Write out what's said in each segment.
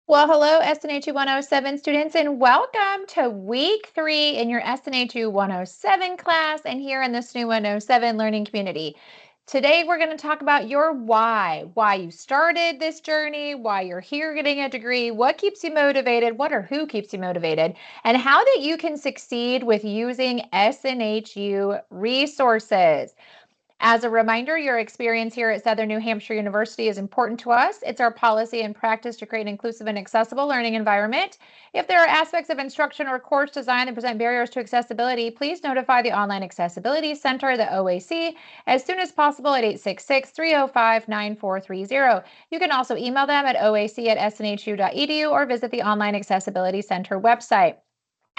Well, hello, SNHU 107 students, and welcome to week 3 in your SNHU 107 class and here in the SNU 107 learning community. Today, we're going to talk about your why you started this journey, why you're here getting a degree, what keeps you motivated, what or who keeps you motivated, and how that you can succeed with using SNHU resources. As a reminder, your experience here at Southern New Hampshire University is important to us. It's our policy and practice to create an inclusive and accessible learning environment. If there are aspects of instruction or course design that present barriers to accessibility, please notify the Online Accessibility Center, the OAC, as soon as possible at 866-305-9430. You can also email them at oac@snhu.edu or visit the Online Accessibility Center website.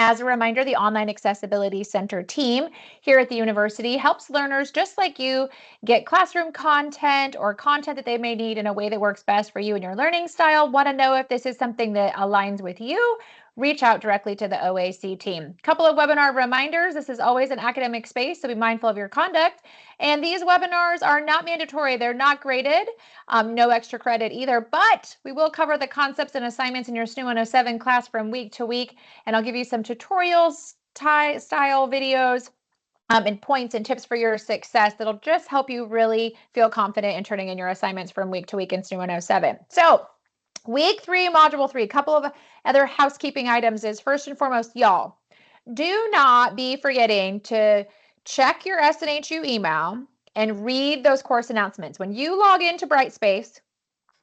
As a reminder, the Online Accessibility Center team here at the university helps learners just like you get classroom content or content that they may need in a way that works best for you and your learning style. Want to know if this is something that aligns with you? Reach out directly to the OAC team. Couple of webinar reminders. This is always an academic space, so be mindful of your conduct. And these webinars are not mandatory. They're not graded. No extra credit either, but we will cover the concepts and assignments in your SNU 107 class from week to week, and I'll give you some tutorials style videos and points and tips for your success that'll just help you really feel confident in turning in your assignments from week to week in SNU 107. So week 3, module 3, a couple of other housekeeping items is first and foremost, y'all, do not be forgetting to check your SNHU email and read those course announcements. When you log into Brightspace,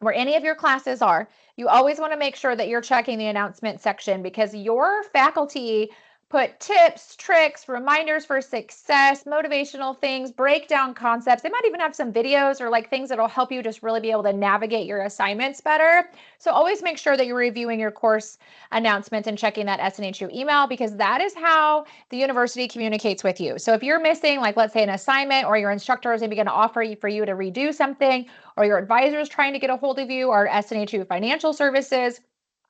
where any of your classes are, you always want to make sure that you're checking the announcement section because your faculty put tips, tricks, reminders for success, motivational things, breakdown concepts. They might even have some videos or like things that'll help you just really be able to navigate your assignments better. So always make sure that you're reviewing your course announcements and checking that SNHU email because that is how the university communicates with you. So if you're missing, like let's say an assignment or your instructor is maybe going to offer you for you to redo something, or your advisor is trying to get a hold of you, or SNHU Financial Services,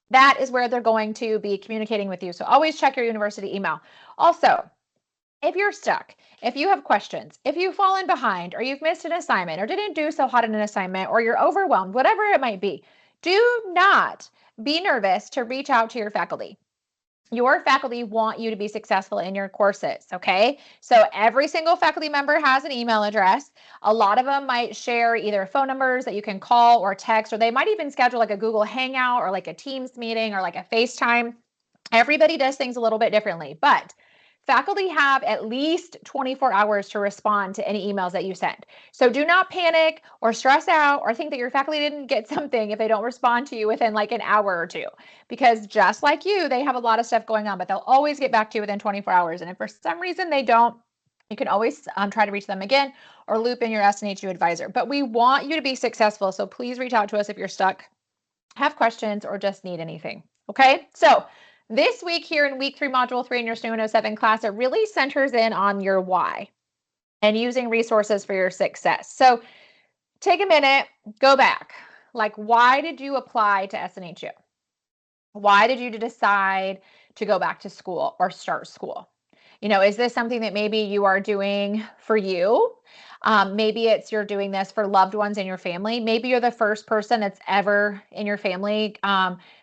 that is where they're going to be communicating with you. So always check your university email. Also, if you're stuck, if you have questions, if you've fallen behind, or you've missed an assignment, or didn't do so hot in an assignment, or you're overwhelmed, whatever it might be, do not be nervous to reach out to your faculty. Your faculty want you to be successful in your courses, okay? So every single faculty member has an email address. A lot of them might share either phone numbers that you can call or text, or they might even schedule like a Google Hangout or like a Teams meeting or like a FaceTime. Everybody does things a little bit differently, but faculty have at least 24 hours to respond to any emails that you send. So do not panic or stress out or think that your faculty didn't get something if they don't respond to you within like an hour or two, because just like you, they have a lot of stuff going on, but they'll always get back to you within 24 hours. And if for some reason they don't, you can always try to reach them again or loop in your SNHU advisor. But we want you to be successful, so please reach out to us if you're stuck, have questions, or just need anything. Okay, so this week here in week 3, module 3 in your SNU 107 class, it really centers in on your why and using resources for your success. So take a minute, go back. Like, why did you apply to SNHU? Why did you decide to go back to school or start school? You know, is this something that maybe you are doing for you? Maybe it's you're doing this for loved ones in your family. Maybe you're the first person that's ever in your family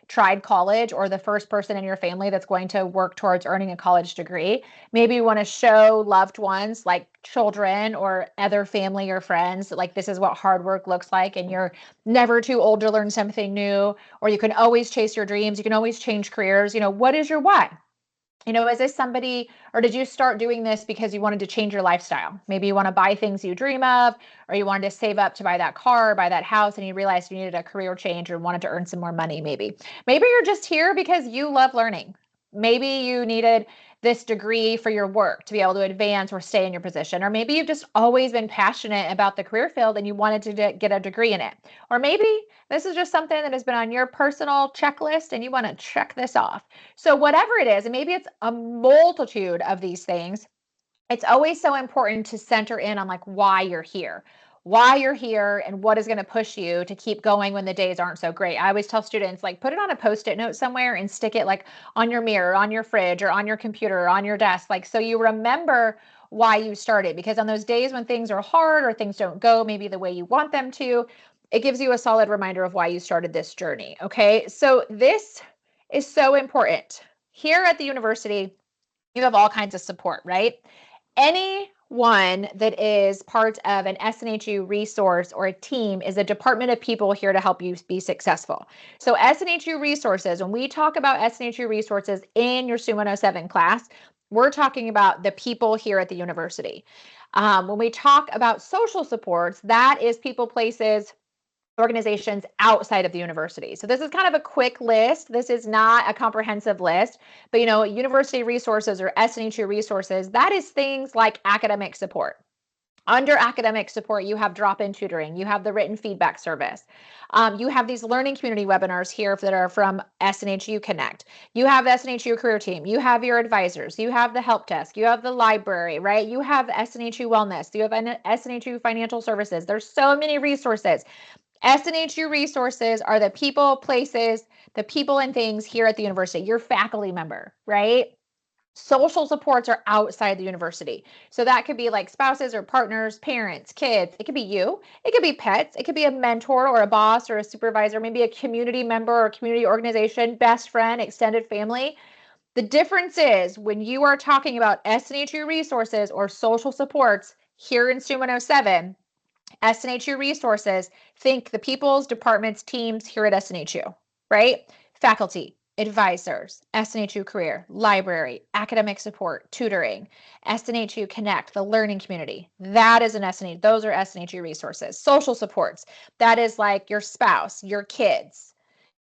tried college, or the first person in your family that's going to work towards earning a college degree. Maybe you want to show loved ones, like children or other family or friends, like this is what hard work looks like, and you're never too old to learn something new, or you can always chase your dreams. You can always change careers. You know, what is your why? You know, is this somebody, or did you start doing this because you wanted to change your lifestyle? Maybe you want to buy things you dream of, or you wanted to save up to buy that car, or buy that house, and you realized you needed a career change or wanted to earn some more money, maybe. Maybe you're just here because you love learning. Maybe you needed this degree for your work to be able to advance or stay in your position. Or maybe you've just always been passionate about the career field and you wanted to get a degree in it. Or maybe this is just something that has been on your personal checklist and you want to check this off. So whatever it is, and maybe it's a multitude of these things, it's always so important to center in on like why you're here and what is going to push you to keep going when the days aren't so great. I always tell students, like, put it on a Post-it note somewhere and stick it like on your mirror, on your fridge, or on your computer, or on your desk, like so you remember why you started. Because on those days when things are hard or things don't go maybe the way you want them to, it gives you a solid reminder of why you started this journey. Okay, so this is so important. Here at the university, you have all kinds of support, right? Anyone that is part of an SNHU resource or a team is a department of people here to help you be successful. So SNHU resources, when we talk about SNHU resources in your SU 107 class, we're talking about the people here at the university. When we talk about social supports, that is people, places, organizations outside of the university. So this is kind of a quick list. This is not a comprehensive list, but university resources or SNHU resources, that is things like academic support. Under academic support, you have drop-in tutoring, you have the written feedback service, you have these learning community webinars here that are from SNHU Connect, you have the SNHU career team, you have your advisors, you have the help desk, you have the library, right? You have SNHU wellness, you have SNHU financial services. There's so many resources. SNHU resources are the people, places, the people and things here at the university, your faculty member, right? Social supports are outside the university. So that could be like spouses or partners, parents, kids. It could be you. It could be pets. It could be a mentor or a boss or a supervisor, maybe a community member or community organization, best friend, extended family. The difference is when you are talking about SNHU resources or social supports here in SU 107, SNHU resources, think the people's, departments, teams here at SNHU, right? Faculty, advisors, SNHU career, library, academic support, tutoring, SNHU Connect, the learning community. That is an SNHU, those are SNHU resources. Social supports, that is like your spouse, your kids,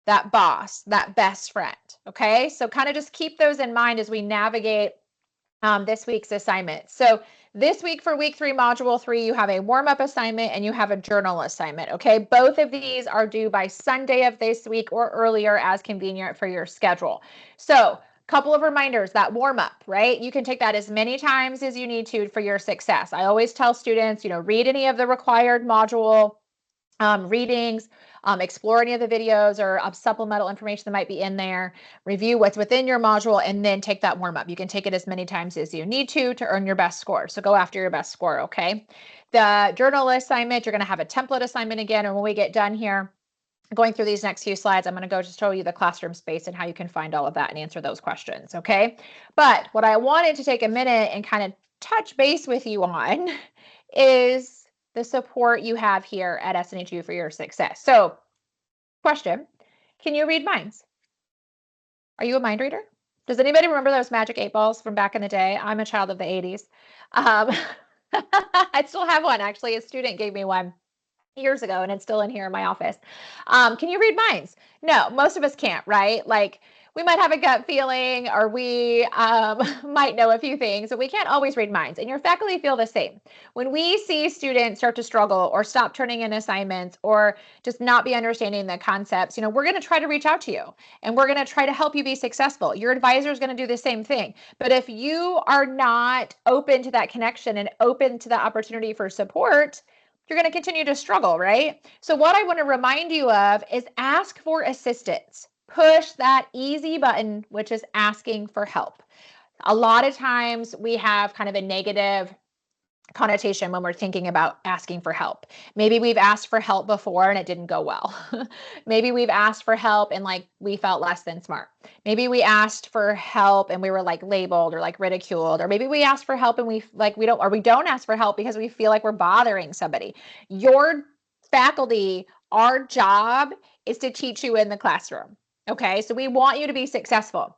that boss, that best friend, okay? So kind of just keep those in mind as we navigate this week's assignment. So this week for week 3, module 3, you have a warm-up assignment and you have a journal assignment, okay? Both of these are due by Sunday of this week or earlier as convenient for your schedule. So couple of reminders, that warm-up, right? You can take that as many times as you need to for your success. I always tell students, read any of the required module readings, explore any of the videos or supplemental information that might be in there, review what's within your module, and then take that warm up. You can take it as many times as you need to earn your best score. So go after your best score, okay? The journal assignment, you're going to have a template assignment again. And when we get done here, going through these next few slides, I'm going to go just show you the classroom space and how you can find all of that and answer those questions, okay? But what I wanted to take a minute and kind of touch base with you on is the support you have here at SNHU for your success. So, question, can you read minds? Are you a mind reader? Does anybody remember those magic 8 balls from back in the day? I'm a child of the 80s. I still have one, actually. A student gave me one years ago, and it's still in here in my office. Can you read minds? No, most of us can't, right? Like, we might have a gut feeling, or we might know a few things, but we can't always read minds. And your faculty feel the same. When we see students start to struggle or stop turning in assignments or just not be understanding the concepts, we're going to try to reach out to you and we're going to try to help you be successful. Your advisor is going to do the same thing. But if you are not open to that connection and open to the opportunity for support, you're going to continue to struggle, right? So what I want to remind you of is ask for assistance. Push that easy button, which is asking for help. A lot of times we have kind of a negative connotation when we're thinking about asking for help. Maybe we've asked for help before and it didn't go well. Maybe we've asked for help and we felt less than smart. Maybe we asked for help and we were labeled or ridiculed, or maybe we asked for help and we don't ask for help because we feel like we're bothering somebody. Your faculty, our job is to teach you in the classroom. Okay, so we want you to be successful.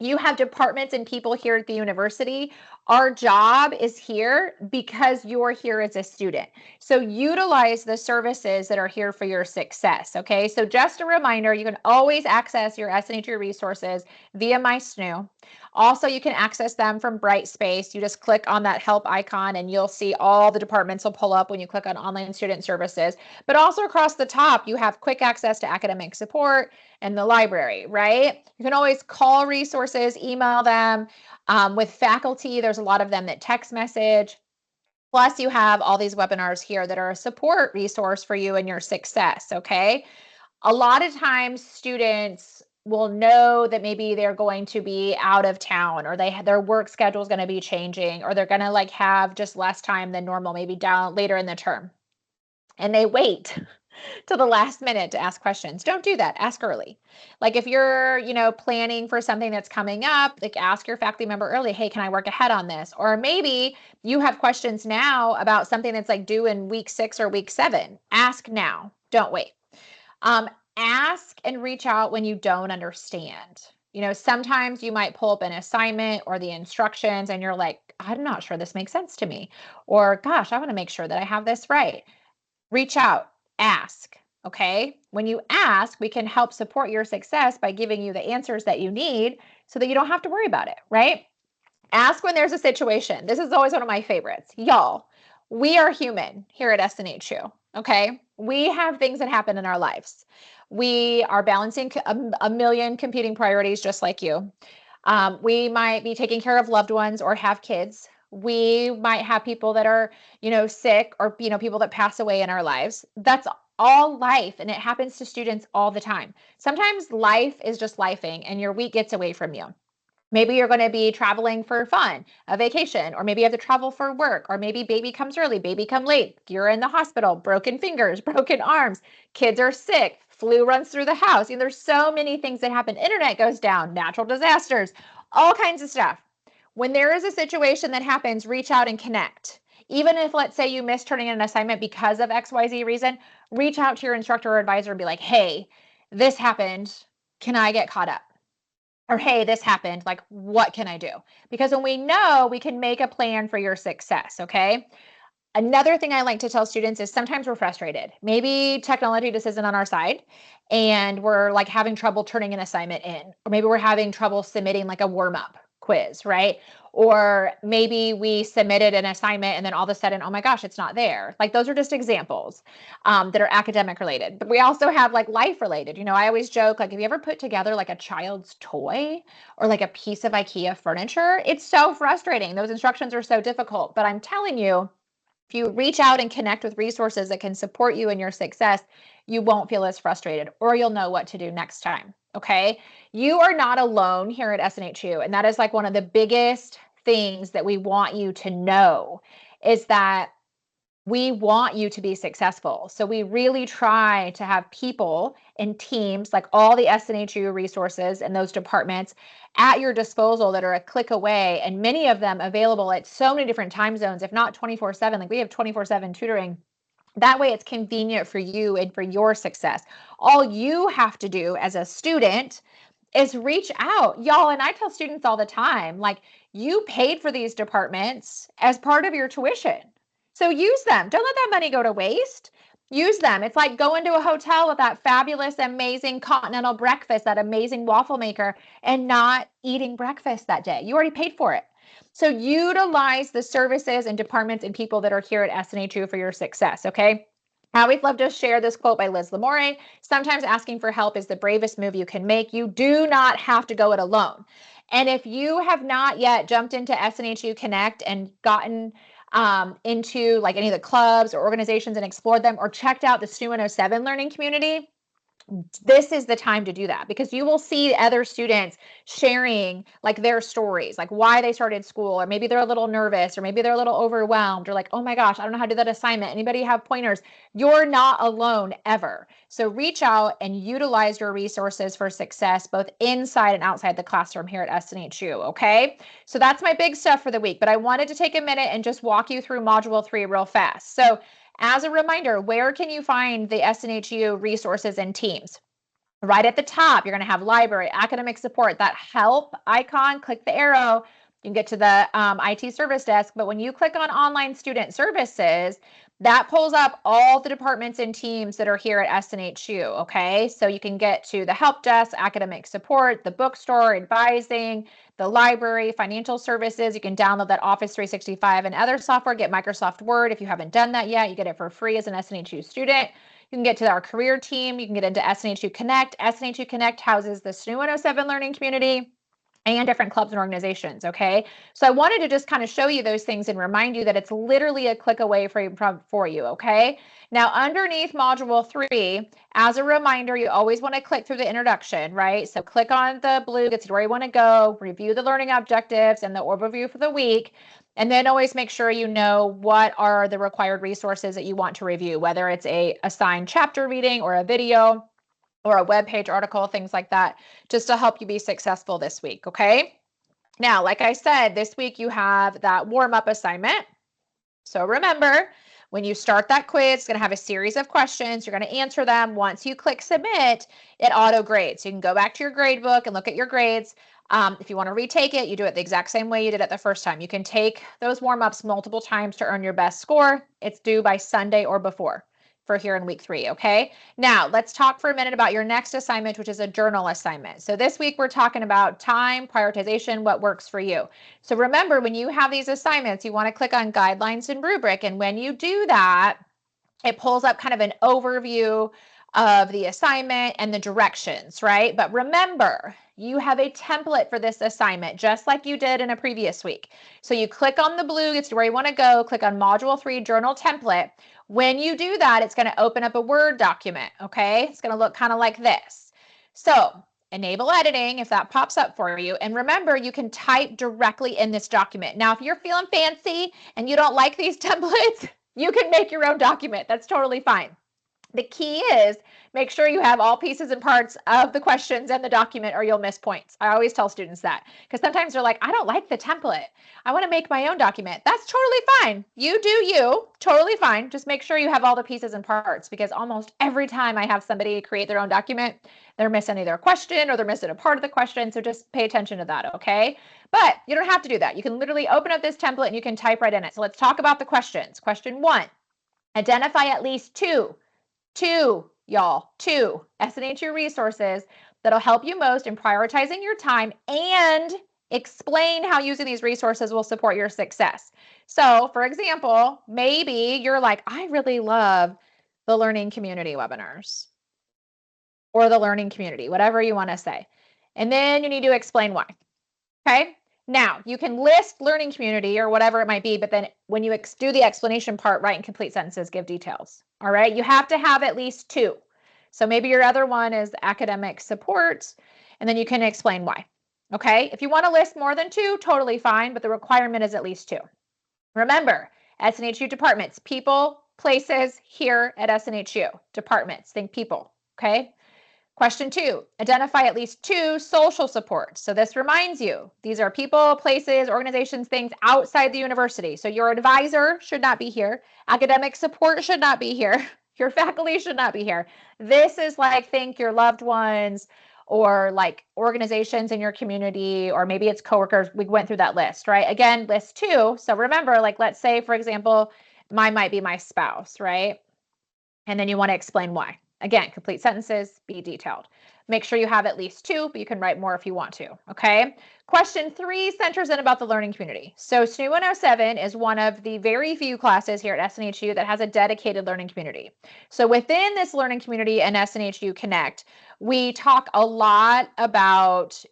You have departments and people here at the university. Our job is here because you're here as a student. So utilize the services that are here for your success, okay? So just a reminder, you can always access your SNHU resources via my SNHU. Also, you can access them from Brightspace. You just click on that help icon and you'll see all the departments will pull up when you click on online student services. But also across the top, you have quick access to academic support and the library, right? You can always call resources, email them. With faculty, there's a lot of them that text message. Plus, you have all these webinars here that are a support resource for you and your success, okay? A lot of times students will know that maybe they're going to be out of town, or their work schedule is going to be changing, or they're going to have just less time than normal, maybe down later in the term. And they wait to the last minute to ask questions. Don't do that. Ask early. Like if you're, planning for something that's coming up, like ask your faculty member early, hey, can I work ahead on this? Or maybe you have questions now about something that's like due in week 6 or week 7. Ask now. Don't wait. Ask and reach out when you don't understand. Sometimes you might pull up an assignment or the instructions and you're like, I'm not sure this makes sense to me. Or gosh, I want to make sure that I have this right. Reach out, ask. Okay. When you ask, we can help support your success by giving you the answers that you need so that you don't have to worry about it, right? Ask when there's a situation. This is always one of my favorites. Y'all, we are human here at SNHU. Okay. We have things that happen in our lives. We are balancing a million competing priorities just like you. We might be taking care of loved ones or have kids. We might have people that are, sick or, people that pass away in our lives. That's all life. And it happens to students all the time. Sometimes life is just lifing and your week gets away from you. Maybe you're going to be traveling for fun, a vacation, or maybe you have to travel for work, or maybe baby comes early, baby come late, you're in the hospital, broken fingers, broken arms, kids are sick, flu runs through the house. There's so many things that happen. Internet goes down, natural disasters, all kinds of stuff. When there is a situation that happens, reach out and connect. Even if, let's say, you missed turning in an assignment because of XYZ reason, reach out to your instructor or advisor and be like, hey, this happened. Can I get caught up? Or, hey, this happened, like, what can I do? Because when we know, we can make a plan for your success, okay? Another thing I like to tell students is sometimes we're frustrated. Maybe technology just isn't on our side and we're like having trouble turning an assignment in, or maybe we're having trouble submitting like a warm-up quiz, right? Or maybe we submitted an assignment and then all of a sudden, oh my gosh, it's not there. Like those are just examples that are academic related. But we also have like life related. I always joke, like, have you ever put together like a child's toy or like a piece of IKEA furniture? It's so frustrating. Those instructions are so difficult. But I'm telling you, if you reach out and connect with resources that can support you in your success, you won't feel as frustrated or you'll know what to do next time. Okay. You are not alone here at SNHU. And that is like one of the biggest things that we want you to know is that we want you to be successful. So we really try to have people and teams, like all the SNHU resources and those departments at your disposal that are a click away, and many of them available at so many different time zones, if not 24/7. Like we have 24/7 tutoring. That way it's convenient for you and for your success. All you have to do as a student is reach out, y'all. And I tell students all the time, like, you paid for these departments as part of your tuition. So use them. Don't let that money go to waste. Use them. It's like going to a hotel with that fabulous, amazing continental breakfast, that amazing waffle maker, and not eating breakfast that day. You already paid for it. So utilize the services and departments and people that are here at SNHU for your success, okay? I always love to share this quote by Liz Lamore. Sometimes asking for help is the bravest move you can make. You do not have to go it alone. And if you have not yet jumped into SNHU Connect and gotten into like any of the clubs or organizations and explored them or checked out the SNHU 107 learning community, this is the time to do that because you will see other students sharing like their stories, like why they started school, or maybe they're a little nervous, or maybe they're a little overwhelmed, or like, oh my gosh, I don't know how to do that assignment. Anybody have pointers? You're not alone ever. So reach out and utilize your resources for success, both inside and outside the classroom here at SNHU. Okay. So that's my big stuff for the week, but I wanted to take a minute and just walk you through module 3 real fast. So as a reminder, where can you find the SNHU resources and teams? Right at the top, you're going to have library, academic support, that help icon, click the arrow, you can get to the IT service desk. But when you click on online student services, that pulls up all the departments and teams that are here at SNHU, okay? So you can get to the help desk, academic support, the bookstore, advising, the library, financial services. You can download that Office 365 and other software, get Microsoft Word. If you haven't done that yet, you get it for free as an SNHU student. You can get to our career team. You can get into SNHU Connect. SNHU Connect houses the SNHU 107 learning community. and different clubs and organizations, okay? So I wanted to just kind of show you those things and remind you that it's literally a click away for you, okay? Now, underneath Module 3, as a reminder, you always want to click through the introduction, right? So click on the blue, gets you where you want to go, review the learning objectives and the overview for the week, and then always make sure you know what are the required resources that you want to review, whether it's a assigned chapter reading or a video, or a web page article, things like that, just to help you be successful this week, okay? Now, like I said, this week you have that warm-up assignment. So remember, when you start that quiz, it's going to have a series of questions. You're going to answer them. Once you click submit, it auto grades. So you can go back to your grade book and look at your grades. If you want to retake it, you do it the exact same way you did it the first time. You can take those warm-ups multiple times to earn your best score. It's due by Sunday or before for here in week 3, okay? Now, let's talk for a minute about your next assignment, which is a journal assignment. So this week we're talking about time, prioritization, what works for you. So remember, when you have these assignments, you want to click on guidelines and rubric. And when you do that, it pulls up kind of an overview of the assignment and the directions, right? But remember, you have a template for this assignment, just like you did in a previous week. So you click on the blue, gets to where you want to go, click on Module 3 Journal Template. When you do that, it's going to open up a Word document, okay? It's going to look kind of like this. So enable editing if that pops up for you. And remember, you can type directly in this document. Now, if you're feeling fancy and you don't like these templates, you can make your own document. That's totally fine. The key is make sure you have all pieces and parts of the questions and the document or you'll miss points. I always tell students that because sometimes they're like, I don't like the template. I want to make my own document. That's totally fine. You do you, totally fine. Just make sure you have all the pieces and parts because almost every time I have somebody create their own document, they're missing either a question or they're missing a part of the question. So just pay attention to that, okay? But you don't have to do that. You can literally open up this template and you can type right in it. So let's talk about the questions. Question 1, identify at least two SNHU resources that'll help you most in prioritizing your time and explain how using these resources will support your success. So for example, maybe you're like, I really love the learning community webinars or the learning community, whatever you want to say. And then you need to explain why. Okay. Now you can list learning community or whatever it might be, but then when you do the explanation part, write in complete sentences, give details. All right. You have to have at least 2. So maybe your other one is academic support, and then you can explain why. Okay. If you want to list more than 2, totally fine, but the requirement is at least 2. Remember, SNHU departments, people, places here at SNHU, departments, think people. Okay. Question 2, identify at least 2 social supports. So this reminds you, these are people, places, organizations, things outside the university. So your advisor should not be here. Academic support should not be here. Your faculty should not be here. This is like, think your loved ones or like organizations in your community, or maybe it's coworkers. We went through that list, right? Again, list 2. So remember, like, let's say, for example, mine might be my spouse, right? And then you want to explain why. Again, complete sentences, be detailed. Make sure you have at least 2, but you can write more if you want to, okay? Question 3 centers in about the learning community. So SNHU 107 is one of the very few classes here at SNHU that has a dedicated learning community. So within this learning community and SNHU Connect, we talk a lot about,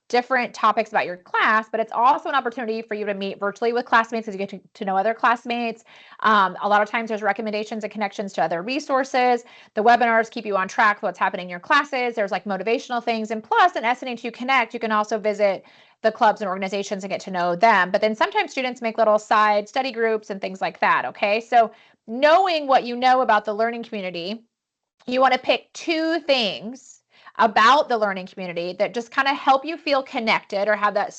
different topics about your class, but it's also an opportunity for you to meet virtually with classmates as you get to know other classmates. A lot of times there's recommendations and connections to other resources. The webinars keep you on track for what's happening in your classes. There's like motivational things. And plus in SNHU Connect, you can also visit the clubs and organizations and get to know them. But then sometimes students make little side study groups and things like that, okay? So knowing what you know about the learning community, you want to pick 2 things about the learning community that just kind of help you feel connected or have that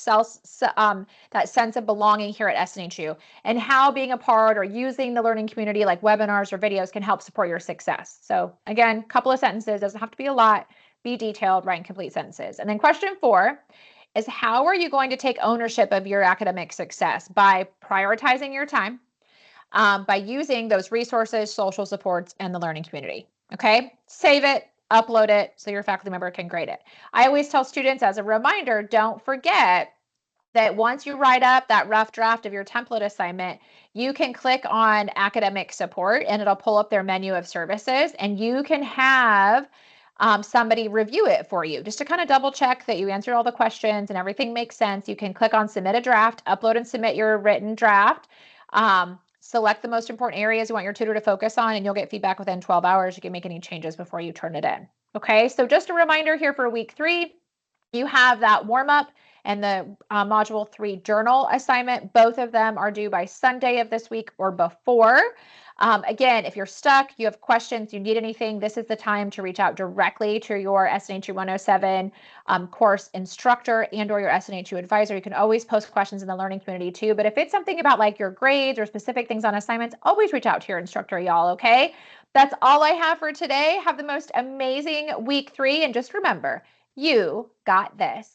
that sense of belonging here at SNHU, and how being a part or using the learning community like webinars or videos can help support your success. So again, a couple of sentences, doesn't have to be a lot, be detailed, write in complete sentences. And then question 4 is, how are you going to take ownership of your academic success? By prioritizing your time, by using those resources, social supports, and the learning community. Okay, save it, upload it so your faculty member can grade it. I always tell students as a reminder, don't forget that once you write up that rough draft of your template assignment, you can click on academic support and it'll pull up their menu of services, and you can have somebody review it for you, just to kind of double check that you answered all the questions and everything makes sense. You can click on submit a draft, upload and submit your written draft. Select the most important areas you want your tutor to focus on, and you'll get feedback within 12 hours. You can make any changes before you turn it in. Okay, so just a reminder here for week 3, you have that warm up and the module 3 journal assignment. Both of them are due by Sunday of this week or before. Again, if you're stuck, you have questions, you need anything, this is the time to reach out directly to your SNHU 107 course instructor and or your SNHU advisor. You can always post questions in the learning community too, but if it's something about like your grades or specific things on assignments, always reach out to your instructor, y'all, okay? That's all I have for today. Have the most amazing week 3, and just remember, you got this.